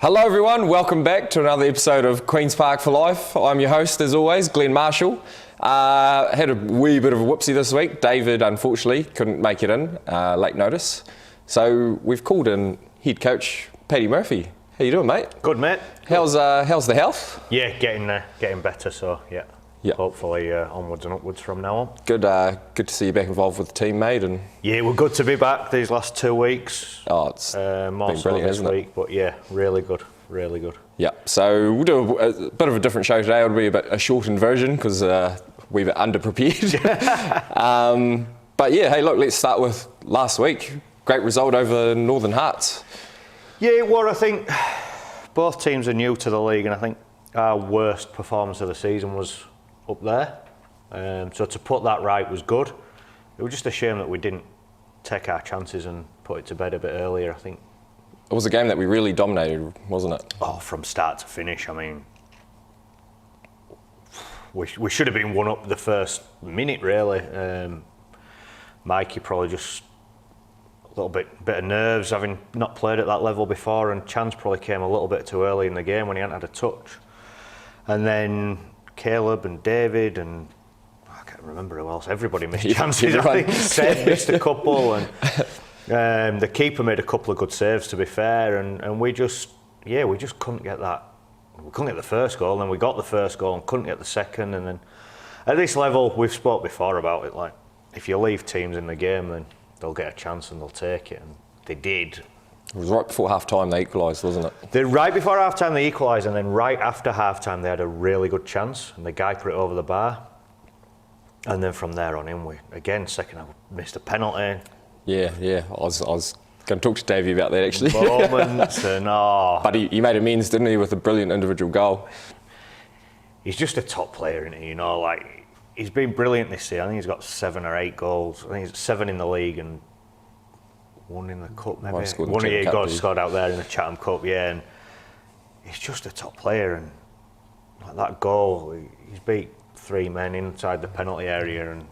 Hello everyone, welcome back to another episode of Queen's Park for Life. I'm your host as always, Glenn Marshall. Had a wee bit of a whoopsie this week. David unfortunately couldn't make it in, late notice. So we've called in head coach Paddy Murphy. How you doing, mate? Good, mate. How's the health? Yeah, getting there, getting better, so yeah. Hopefully onwards and upwards from now on. Good to see you back involved with the team, mate. And yeah, we're good to be back these last 2 weeks. oh, it's more been so brilliant, this isn't it? week, but yeah, really good, really good. Yeah, so we'll do a bit of a different show today. It'll be a shortened version because we were underprepared. But yeah, hey, look, let's start with last week. Great result over Northern Hearts. Yeah, well, I think both teams are new to the league, and I think our worst performance of the season was up there. So to put that right was good. It was just a shame that we didn't take our chances and put it to bed a bit earlier, I think. It was a game that we really dominated, wasn't it? Oh, from start to finish, I mean, we should have been one up the first minute, really. Mikey probably just a little bit of nerves, having not played at that level before, and Chance probably came a little bit too early in the game when he hadn't had a touch. And then Caleb and David and I can't remember who else. Everybody missed chances. I think Seth missed a couple, and the keeper made a couple of good saves, to be fair. And we just couldn't get that. We couldn't get the first goal, and then we got the first goal and couldn't get the second. And then at this level, we've spoke before about it. Like, if you leave teams in the game, then they'll get a chance and they'll take it, and they did. It was right before half-time they equalised, wasn't it? Right before half-time they equalised, and then right after half-time they had a really good chance, and the guy put it over the bar. And then from there on in, we again second half missed a penalty. Yeah. I was going to talk to Davey about that actually. Moments and But he made amends, didn't he, with a brilliant individual goal. He's just a top player, isn't he? You know, like, he's been brilliant this year. I think he's got 7 or 8 goals. I think he's 7 in the league and 1 in the cup, maybe. One of you got scored out there in the Chatham Cup, yeah. And he's just a top player, and like that goal, he's beat 3 men inside the penalty area, and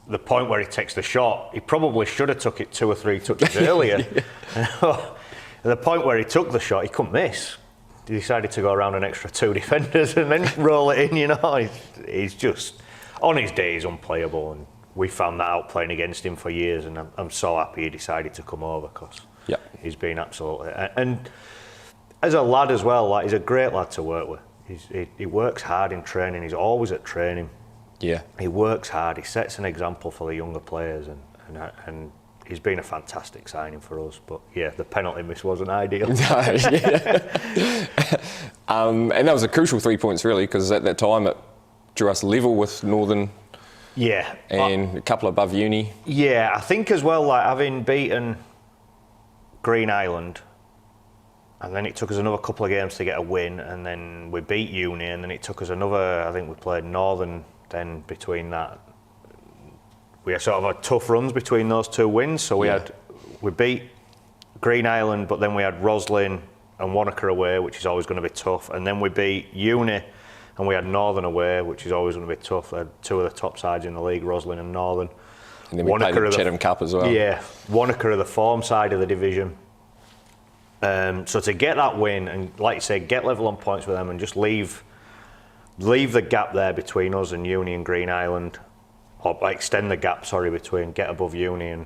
the point where he takes the shot, he probably should have took it 2 or 3 touches earlier. At the point where he took the shot, he couldn't miss. He decided to go around an extra 2 defenders and then roll it in. You know, he's just on his day, he's unplayable, and we found that out playing against him for years, and I'm so happy he decided to come over, because he's been absolutely... And as a lad as well, like, he's a great lad to work with. He works hard in training, he's always at training. Yeah. He works hard, he sets an example for the younger players, and he's been a fantastic signing for us. But yeah, the penalty miss wasn't ideal. And that was a crucial 3 points really, because at that time it drew us level with Northern. Yeah. And a couple above Uni. Yeah, I think as well, like, having beaten Green Island, and then it took us another couple of games to get a win, and then we beat Uni, and then it took us another, I think we played Northern then between that. We had sort of had tough runs between those 2 wins, so we beat Green Island, but then we had Roslin and Wanaka away, which is always going to be tough, and then we beat Uni, and we had Northern away, which is always going to be tough. They had 2 of the top sides in the league, Roslin and Northern. And then we played the Chatham Cup as well. Yeah, Wanaka are the form side of the division. So to get that win and, like you say, get level on points with them and just leave the gap there between us and Uni and Green Island, or extend the gap, between get above Uni and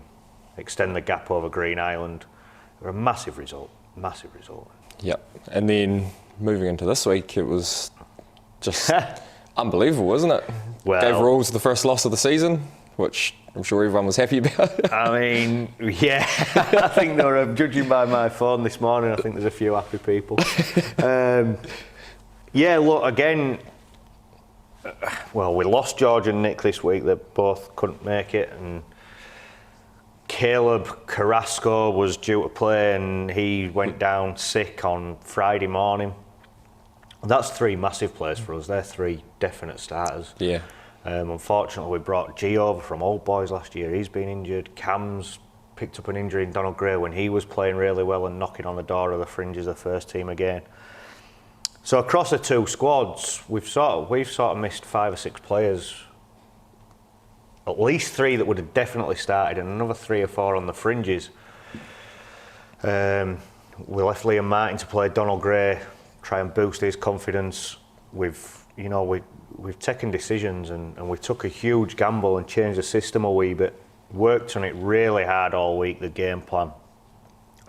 extend the gap over Green Island, were a massive result. Yep. And then moving into this week, it was just unbelievable, wasn't it? Well, gave Rules the first loss of the season, which I'm sure everyone was happy about. I mean, yeah, I think they were, judging by my phone this morning, I think there's a few happy people. Yeah, look, again, well, we lost George and Nick this week. They both couldn't make it, and Caleb Carrasco was due to play, and he went down sick on Friday morning. That's 3 massive players for us. They're 3 definite starters. Yeah. Unfortunately, we brought G over from Old Boys last year. He's been injured. Cam's picked up an injury in Donald Gray when he was playing really well and knocking on the door of the fringes of the first team again. So across the 2 squads, we've sort of missed 5 or 6 players. At least 3 that would have definitely started, and another 3 or 4 on the fringes. we left Liam Martin to play Donald Gray, try and boost his confidence. We've taken decisions and we took a huge gamble and changed the system a wee bit. Worked on it really hard all week, the game plan.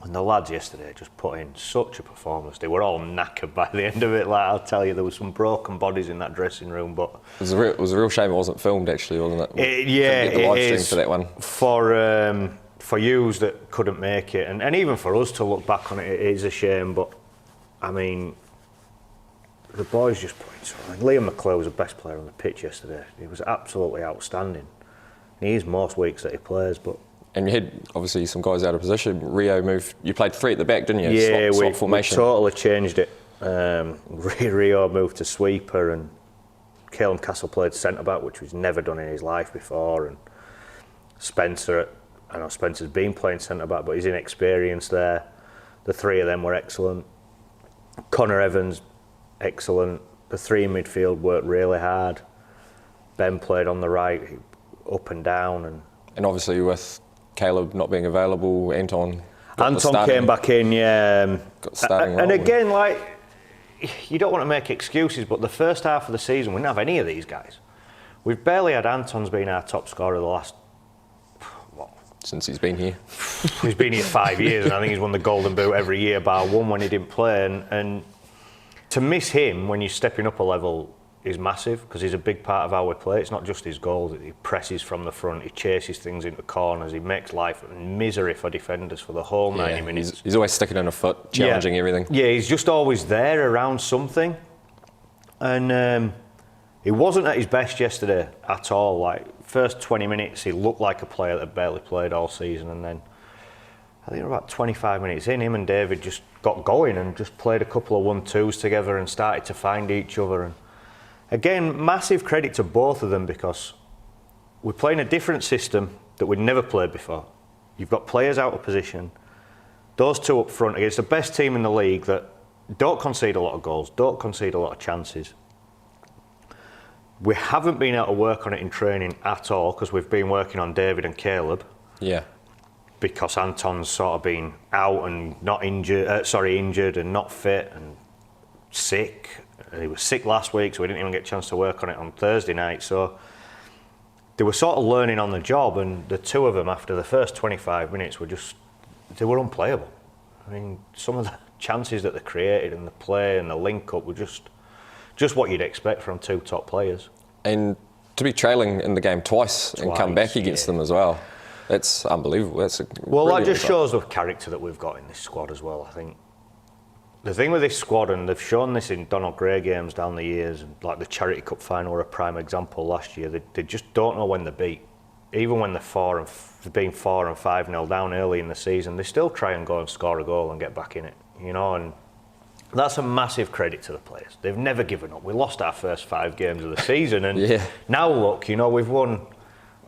And the lads yesterday just put in such a performance. They were all knackered by the end of it. Like, I'll tell you, there was some broken bodies in that dressing room. But it was a real shame it wasn't filmed, actually, wasn't it? Yeah, the live stream is for that one. For yous that couldn't make it, and even for us to look back on it, it is a shame. But I mean, the boys just put in something. Liam McClure was the best player on the pitch yesterday. He was absolutely outstanding. He is most weeks that he plays, but. And you had obviously some guys out of position. Rio moved. You played 3 at the back, didn't you? Yeah, swap we formation. totally changed it. Rio moved to sweeper, and Caelan Castle played centre back, which he's never done in his life before. And Spencer, I know Spencer's been playing centre back, but he's inexperienced there. The 3 of them were excellent. Connor Evans, excellent. The 3 in midfield worked really hard. Ben played on the right, up and down, and obviously with Caleb not being available, Anton came back in, yeah. Got starting and again, like, you don't want to make excuses, but the first half of the season, we didn't have any of these guys. We've barely had Anton's been our top scorer the last, since he's been here. He's been here 5 years, and I think he's won the Golden Boot every year, bar one when he didn't play. And to miss him when you're stepping up a level is massive, because he's a big part of how we play. It's not just his goals. He presses from the front, he chases things into corners, he makes life a misery for defenders for the whole 90 minutes. He's always sticking in a foot, challenging everything. Yeah, he's just always there around something. And he wasn't at his best yesterday at all. Like, first 20 minutes, he looked like a player that barely played all season, and then I think about 25 minutes in, him and David just got going and just played a couple of 1-2s together and started to find each other. And again, massive credit to both of them, because we're playing a different system that we'd never played before. You've got players out of position. Those 2 up front against the best team in the league that don't concede a lot of goals, don't concede a lot of chances. We haven't been able to work on it in training at all, because we've been working on David and Caleb. Yeah. Because Anton's sort of been out and not injured, injured and not fit and sick. He was sick last week, so we didn't even get a chance to work on it on Thursday night. So they were sort of learning on the job, and the 2 of them, after the first 25 minutes, they were unplayable. I mean, some of the chances that they created and the play and the link-up were just what you'd expect from 2 top players. And to be trailing in the game twice and come back against them as well, that's unbelievable. That just shows the character that we've got in this squad as well, I think. The thing with this squad, and they've shown this in Donald Gray games down the years, and like the Charity Cup final were a prime example last year, they just don't know when they beat. Even when they're 4 and 5-0 down early in the season, they still try and go and score a goal and get back in it, and that's a massive credit to the players. They've never given up. We lost our first 5 games of the season, and now look, we've won,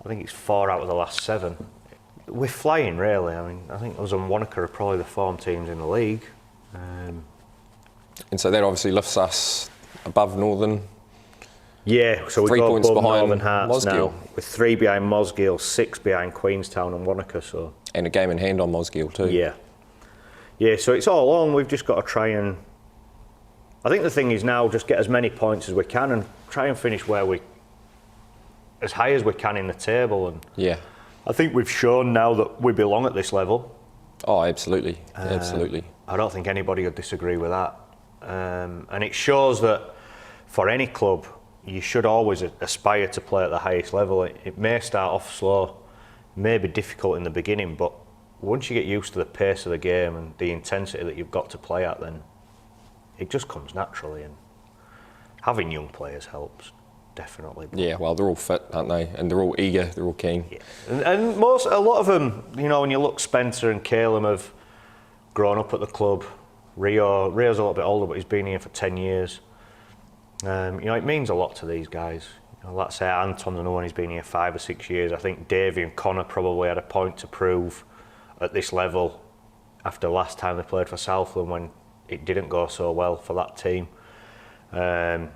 I think it's 4 out of the last 7. We're flying, really. I mean, I think us and Wanaka are probably the form teams in the league. And so that obviously lifts us above Northern. Yeah, so we 3 go points above behind Northern Hearts Mosgiel. now. With 3 behind Mosgiel, 6 behind Queenstown and Wanaka. So. And a game in hand on Mosgiel too. Yeah, so it's all on. We've just got to try and... I think the thing is now just get as many points as we can and try and finish as high as we can in the table. And yeah. I think we've shown now that we belong at this level. Oh, absolutely. Absolutely. I don't think anybody would disagree with that. And it shows that for any club, you should always aspire to play at the highest level. It may start off slow, may be difficult in the beginning, but once you get used to the pace of the game and the intensity that you've got to play at, then it just comes naturally. And having young players helps, definitely. Yeah, well, they're all fit, aren't they? And they're all eager, they're all keen. Yeah. And a lot of them, when you look, Spencer and Caleb have grown up at the club. Rio's a little bit older, but he's been here for 10 years. It means a lot to these guys. Let's say Anton's another one, he's been here 5 or 6 years. I think Davey and Connor probably had a point to prove at this level after last time they played for Southland when it didn't go so well for that team. Liam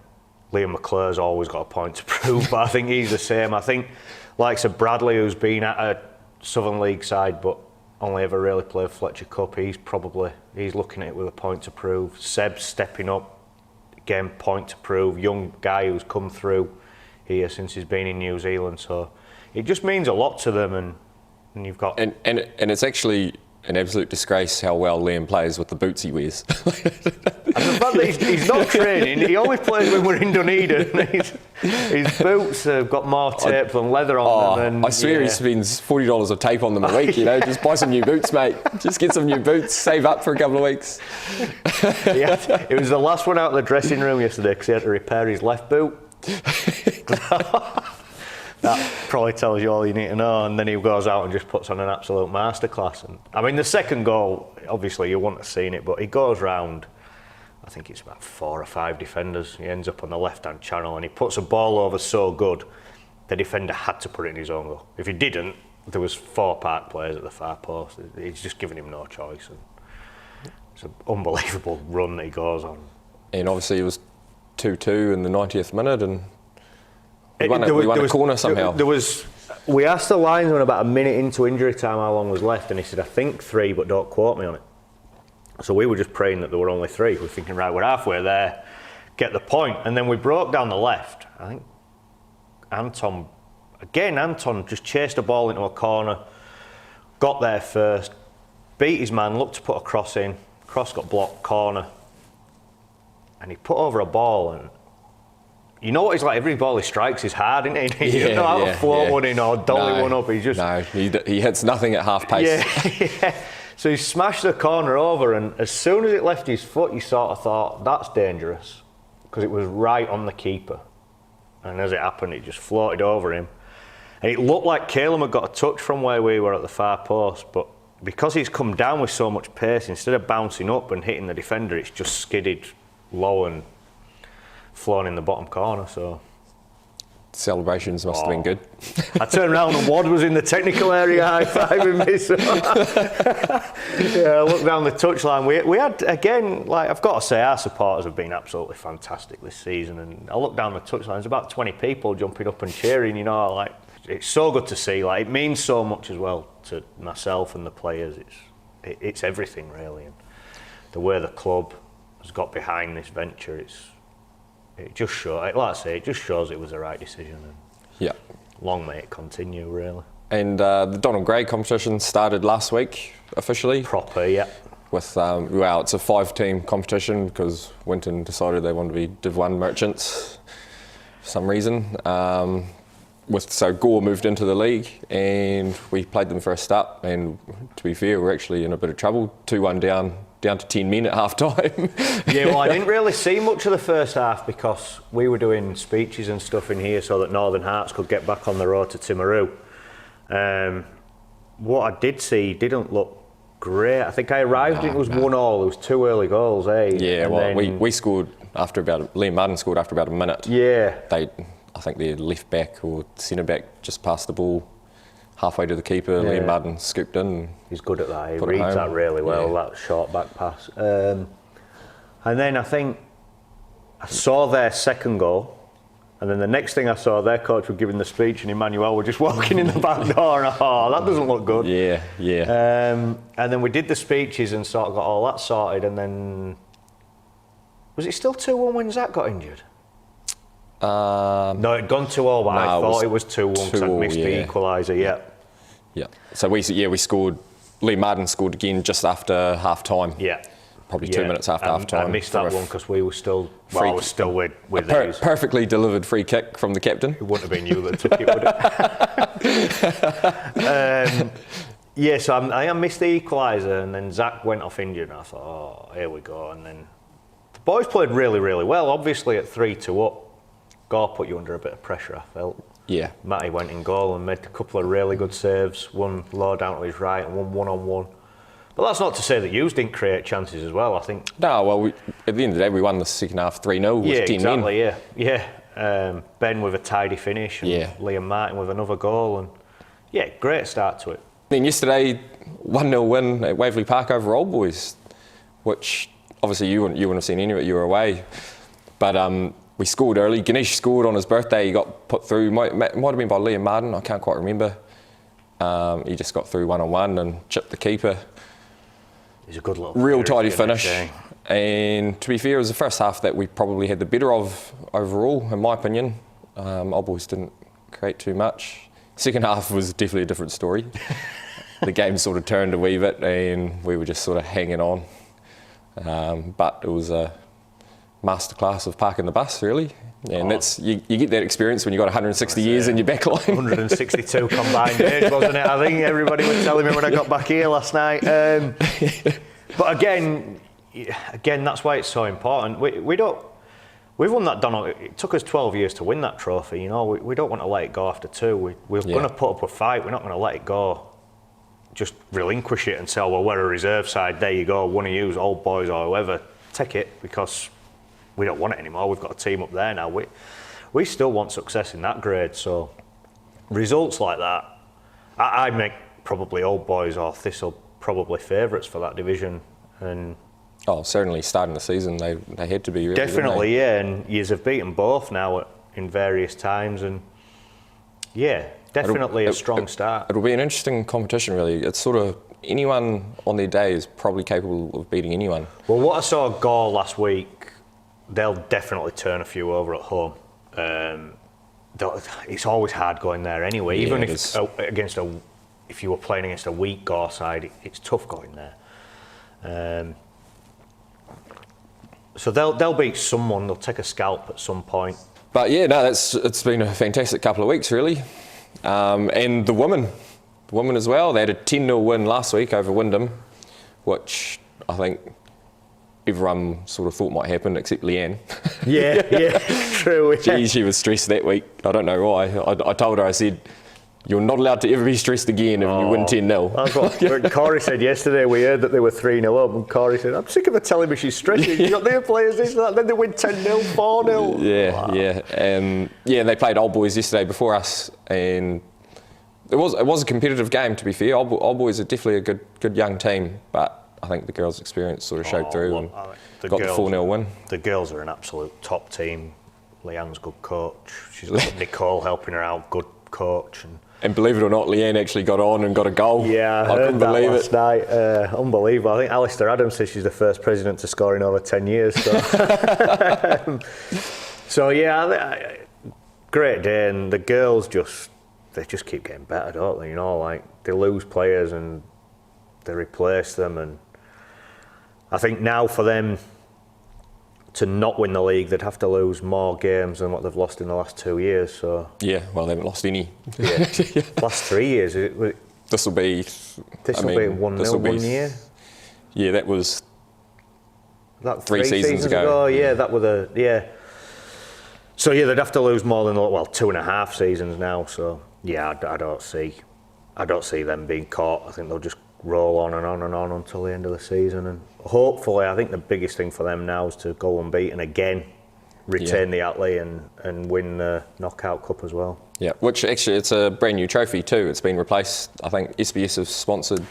McClure's always got a point to prove, but I think he's the same. I think, like Bradley, who's been at a Southern League side, but only ever really played Fletcher Cup. He's looking at it with a point to prove. Seb's stepping up, again, point to prove. Young guy who's come through here since he's been in New Zealand. So it just means a lot to them, and you've got... And it's actually an absolute disgrace how well Liam plays with the boots he wears. And the fact that he's not training, he only plays when we're in Dunedin. His boots have got more tape than leather on them. And, I swear he spends $40 of tape on them a week, you know, just buy some new boots, mate. Just get some new boots, save up for a couple of weeks. It was the last one out of the dressing room yesterday because he had to repair his left boot. That probably tells you all you need to know. And then he goes out and just puts on an absolute masterclass. And I mean, the second goal, obviously you wouldn't have seen it, but he goes round, I think it's about 4 or 5 defenders. He ends up on the left-hand channel and he puts a ball over so good, the defender had to put it in his own goal. If he didn't, there was 4 Park players at the far post. He's just given him no choice. And it's an unbelievable run that he goes on. And obviously it was 2-2 in the 90th minute, and we won a corner somehow. We asked the linesman about a minute into injury time how long was left, and he said, I think 3, but don't quote me on it. So we were just praying that there were only 3. We're thinking, right, we're halfway there, get the point. And then we broke down the left. I think Anton just chased a ball into a corner, got there first, beat his man, looked to put a cross in, cross got blocked, corner. And he put over a ball, and you know what he's like, every ball he strikes is hard, isn't he? He doesn't know how to float one in or dolly one up. He hits nothing at half pace. Yeah. So he smashed the corner over, and as soon as it left his foot, you sort of thought, that's dangerous, because it was right on the keeper. And as it happened, it just floated over him. And it looked like Calum had got a touch from where we were at the far post, but because he's come down with so much pace, instead of bouncing up and hitting the defender, it's just skidded low and flown in the bottom corner. So celebrations must have been good. I turned around and Wad was in the technical area high-fiving me. So yeah, I looked down the touchline. We had, again, like I've got to say, our supporters have been absolutely fantastic this season. And I looked down the touchline, there's about 20 people jumping up and cheering, you know, like it's so good to see. Like it means so much as well to myself and the players. It's everything really. And the way the club has got behind this venture, it just shows, like I say, it just shows it was the right decision. And yeah. Long may it continue, really. And the Donald Gray competition started last week officially. Proper, yeah. With well, it's a 5-team competition because Winton decided they wanted to be Div 1 merchants for some reason. So Gore moved into the league and we played them for a start. And to be fair, we're actually in a bit of trouble. 2-1 down to 10 men at half time. Yeah, well, I didn't really see much of the first half because we were doing speeches and stuff in here so that Northern Hearts could get back on the road to Timaru. What I did see didn't look great. I think I arrived and it was 1-1. It was 2 early goals, eh? Yeah, and well, we scored after Liam Martin scored after about a minute. Yeah. I think their left back or centre back just passed the ball halfway to the keeper. Yeah. Liam Martin scooped in. He's good at that. He reads that really well, that short back pass. And then I think I saw their second goal, and then the next thing I saw, their coach was giving the speech, and Emmanuel were just walking in the back door, and that doesn't look good. Yeah. And then we did the speeches and sort of got all that sorted, and then was it still 2-1 when Zach got injured? No, it'd gone 2-0, but I thought it was 2-1 because I'd missed the equaliser. Yeah. So we scored. Liam Martin scored again just after half time. Yeah. Probably 2 minutes after half time. I missed that one because we were still. I was still with these. Perfectly delivered free kick from the captain. It wouldn't have been you that took it, would it? So I missed the equaliser, and then Zach went off injured, and I thought, here we go. And then the boys played really, really well. Obviously, at 3-2 up, Gore put you under a bit of pressure, I felt. Yeah. Matty went in goal and made a couple of really good saves, one low down to his right and one one-on-one. But that's not to say that you didn't create chances as well, I think. No, well, at the end of the day, we won the second half 3-0 with 10 men. Yeah. Ben with a tidy finish and Liam Martin with another goal. And yeah, great start to it. Then yesterday, 1-0 win at Waverley Park over Old Boys, which obviously you wouldn't have seen any of it, you were away. But we scored early. Ganesh scored on his birthday. He got put through. Might have been by Liam Martin. I can't quite remember. He just got through one-on-one and chipped the keeper. He's a good little real tidy finish. And to be fair, it was the first half that we probably had the better of overall, in my opinion. Old Boys didn't create too much. Second half was definitely a different story. The game sort of turned a wee bit and we were just sort of hanging on. But it was a masterclass of parking the bus, really. And that's you get that experience when you've got 160 years in your back line. 162 combined age, wasn't it? I think everybody was telling me when I got back here last night. But again, that's why it's so important. We've won that Donald. It took us 12 years to win that trophy. You know, we don't want to let it go after 2. We're going to put up a fight. We're not going to let it go. Just relinquish it and say, oh, well, we're a reserve side. There you go. One of you, Old Boys or whoever, take it, because we don't want it anymore. We've got a team up there now. We still want success in that grade. So results like that, I'd make probably Old Boys or Thistle probably favourites for that division. And certainly starting the season, they had to be. Really, definitely, yeah. And yous have beaten both now in various times, and yeah, definitely a strong start. It'll be an interesting competition, really. It's sort of anyone on their day is probably capable of beating anyone. Well, what I saw Gore last week, they'll definitely turn a few over at home. It's always hard going there anyway. Even if if you were playing against a weak Gore side, it's tough going there. So they'll beat someone. They'll take a scalp at some point. But yeah, no, it's been a fantastic couple of weeks, really. And the women as well. They had a 10-0 win last week over Winton, which I think everyone sort of thought might happen, except Leanne. Yeah, true. Yeah. She was stressed that week. I don't know why. I told her, I said, you're not allowed to ever be stressed again if you win 10-0. That's what Corey said yesterday. We heard that they were 3-0 up, and Corey said, I'm sick of her telling me she's stressed. You got their players this and that, then they win 10-0, 4-0. Yeah, wow. Yeah. And they played Old Boys yesterday before us, and it was a competitive game, to be fair. Old Boys are definitely a good young team, but I think the girls' experience sort of showed through and got the 4-0 win. The girls are an absolute top team. Leanne's a good coach. She's got Nicole helping her out, good coach. And believe it or not, Leanne actually got on and got a goal. Yeah, I couldn't believe it last night. Unbelievable. I think Alistair Adams says she's the first president to score in over 10 years. So, so yeah, great day. And the girls they just keep getting better, don't they? You know, like they lose players and they replace them. And I think now for them to not win the league, they'd have to lose more games than what they've lost in the last 2 years. So yeah, well, they haven't lost any. Yeah. Last 3 years. This will be 1-0 1 year. Yeah, that was that 3 seasons ago. Yeah, that was So yeah, they'd have to lose more than 2.5 seasons now. So yeah, I don't see them being caught. I think they'll just roll on and on and on until the end of the season, and hopefully I think the biggest thing for them now is to go unbeaten again, retain the Atlee and win the Knockout Cup as well. Yeah, which actually it's a brand new trophy too. It's been replaced. I think SBS have sponsored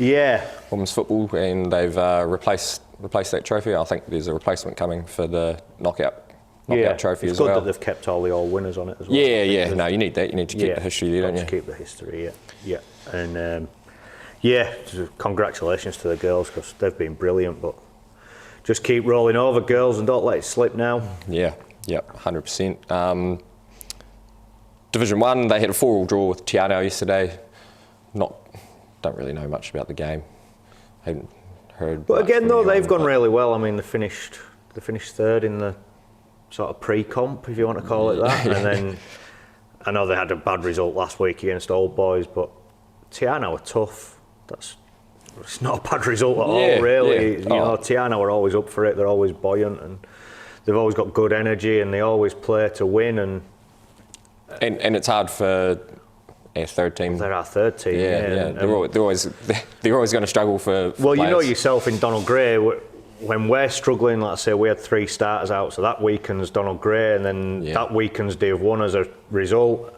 women's football, and they've replaced that trophy. I think there's a replacement coming for the knockout trophy as well. It's good that they've kept all the old winners on it as well. Yeah. No, you need that. You need to keep the history there, don't you? To keep the history, yeah. And congratulations to the girls, because they've been brilliant, but just keep rolling over, girls, and don't let it slip now. Yeah, 100%. Division 1, they had a 4-4 draw with Tiano yesterday. Don't really know much about the game. Haven't heard. But again, though, they've gone really well. I mean, they finished third in the sort of pre-comp, if you want to call it that. And then I know they had a bad result last week against Old Boys, but Tiano are tough. It's not a bad result at all, really. Yeah. You know, Tiano are always up for it. They're always buoyant, and they've always got good energy, and they always play to win. And it's hard for our third team. They're our third team. Yeah. They're always going to struggle for well, players. You know yourself in Donald Gray, when we're struggling, let's say we had 3 starters out, so that weakens Donald Gray, and then that weakens Div 1 as a result.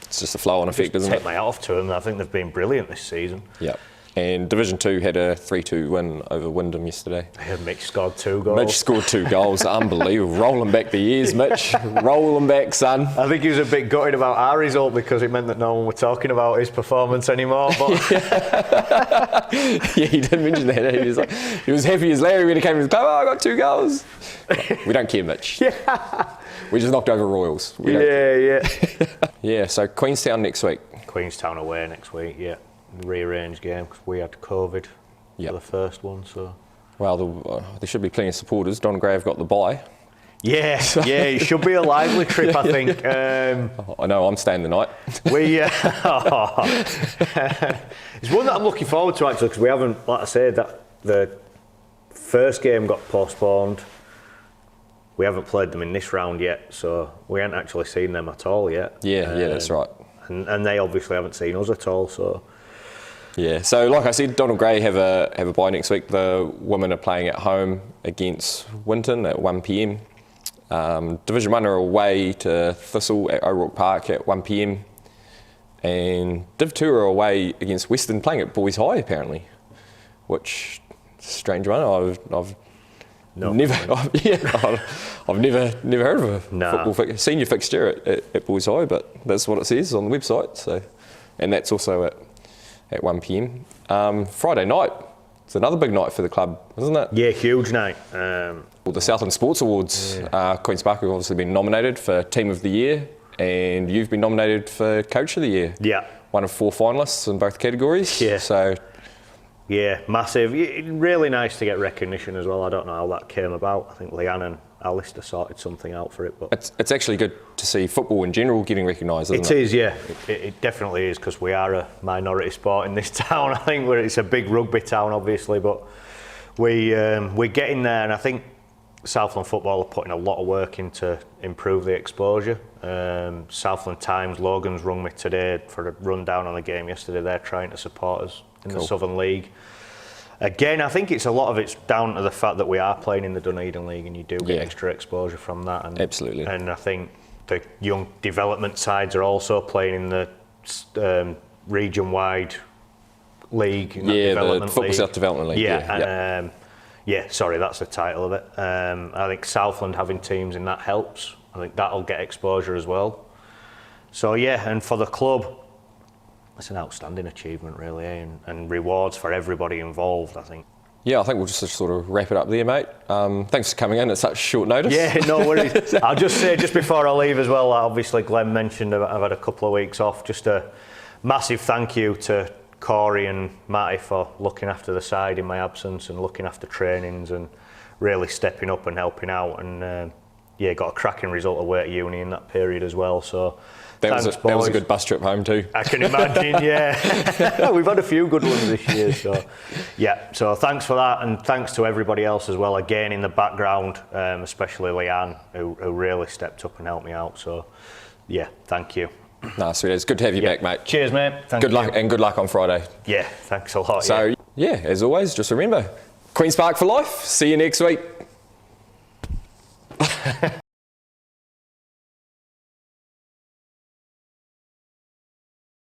It's just a flow-on effect, isn't it? Take my hat off to them. I think they've been brilliant this season. Yeah. And Division 2 had a 3-2 win over Winton yesterday. Mitch scored 2 goals. Mitch scored 2 goals. Unbelievable. Rolling back the years, Mitch. Rolling back, son. I think he was a bit gutted about our result because it meant that no one was talking about his performance anymore. But yeah, he did mention that. He was happy as Larry when he came to the club. Oh, I got 2 goals. We don't care, Mitch. Yeah. We just knocked over Royals. Yeah, so Queenstown next week. Queenstown away next week, yeah. Rearranged game because we had COVID for the first one. So, well, there should be plenty of supporters. Don Gray have got the bye. Yeah, it should be a lively trip, I think. I know, I'm staying the night. It's one that I'm looking forward to actually because we haven't, like I said, that the first game got postponed. We haven't played them in this round yet, so we haven't actually seen them at all yet. Yeah, that's right. And they obviously haven't seen us at all, so. Yeah, so like I said, Donald Gray have a bye next week. The women are playing at home against Winton at 1 p.m. Division 1 are away to Thistle at O'Rourke Park at 1 p.m. And Div 2 are away against Western playing at Boys High apparently, which is a strange one. I've never heard of a football senior fixture at Boys High, but that's what it says on the website. So, and that's also at 1 p.m. Friday night, it's another big night for the club, isn't it? Yeah, huge night. The Southland Sports Awards, Queen's Park have obviously been nominated for Team of the Year, and you've been nominated for Coach of the Year. Yeah. One of 4 finalists in both categories. Yeah. So. Yeah, massive. Really nice to get recognition as well. I don't know how that came about. I think Leanne and Alistair sorted something out for it. But it's actually good to see football in general getting recognised, isn't it? It is, yeah. It definitely is because we are a minority sport in this town. I think it's a big rugby town, obviously, but we're getting there, and I think Southland football are putting a lot of work in to improve the exposure. Southland Times, Logan's rung me today for a rundown on the game yesterday. They're trying to support us in the Southern League. Again, I think a lot of it's down to the fact that we are playing in the Dunedin League and you do get extra exposure from that. And, absolutely. And I think the young development sides are also playing in the region-wide league. In the Football South Development League. Sorry, that's the title of it. I think Southland having teams in that helps. I think that'll get exposure as well. So and for the club, it's an outstanding achievement really, and rewards for everybody involved, I think. Yeah, I think we'll just sort of wrap it up there, mate. Thanks for coming in at such short notice. Yeah, no worries. I'll just say, just before I leave as well, obviously Glenn mentioned I've had a couple of weeks off. Just a massive thank you to Corey and Matty for looking after the side in my absence and looking after trainings and really stepping up and helping out. And got a cracking result away at uni in that period as well. So that was a good bus trip home too. I can imagine, yeah. We've had a few good ones this year. So thanks for that, and thanks to everybody else as well, again in the background, especially Leanne, who really stepped up and helped me out. So thank you. No, sweet. It's good to have you back, mate. Cheers, mate. Good luck on Friday. Yeah, thanks a lot. So, as always, just remember, Queen's Park for life. See you next week.